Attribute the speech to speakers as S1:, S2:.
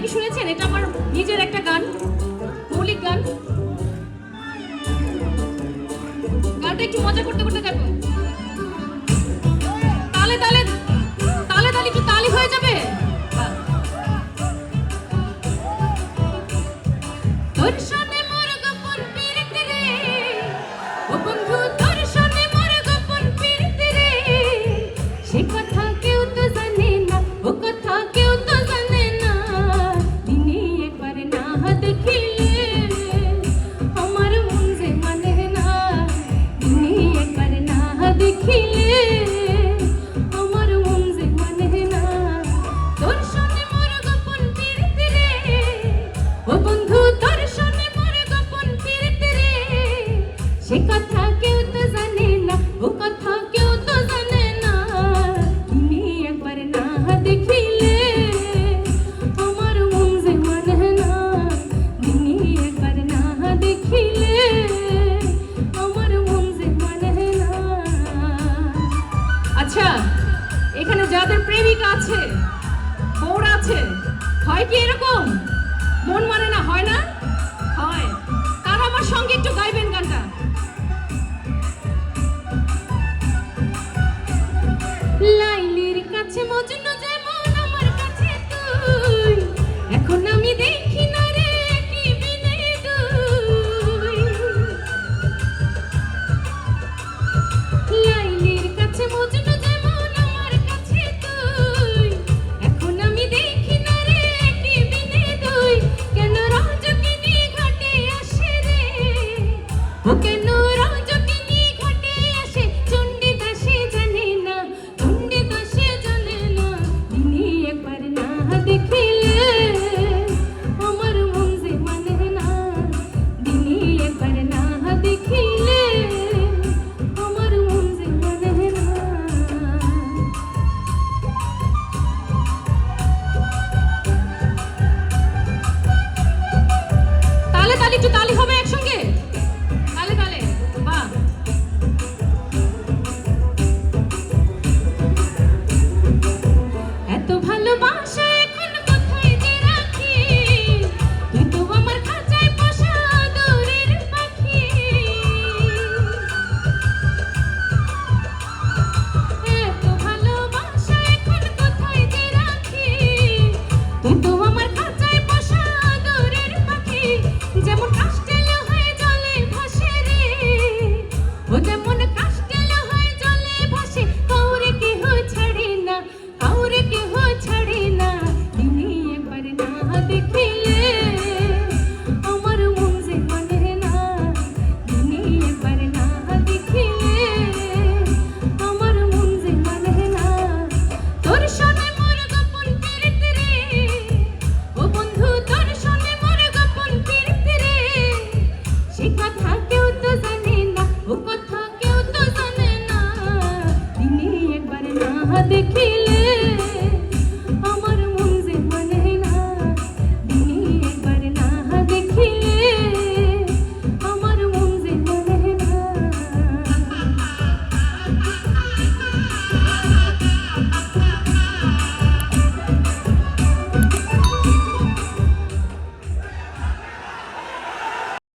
S1: কি শুনেছেন? এটা আমার নিজের একটা গান, মৌলিক গান। গানটা একটু মজা করতে করতে গাইব। তালে তালে তালে তালে একটু তালি হয়ে যাবে। তোর সনে মোর গোপন পিরিতি রে, ও বন্ধু তোর সনে মোর গোপন পিরিতি রে, সে কথা কেউ তো জানে না, ও কথা কেউ তো জানে না। দিনে একবার না দেখিলে আমার মন যে মানে না, দিনে একবার না দেখিলে আমার মন যে মানে না। তোর সনে মোর গোপন পিরিতি রে, ও বন্ধু তোর সনে মোর গোপন পিরিতি রে, সে কথা কেউ তো জানে না, ও কথা কেউ তো জানে না। তুমি একবার না দেখিলে আমার মন যে মানে না, তুমি একবার না দেখিলে আমার মন যে মানে না। আচ্ছা, এখানে যাদের প্রেমিকা আছে, বউরা আছে, হয় কি এরকম?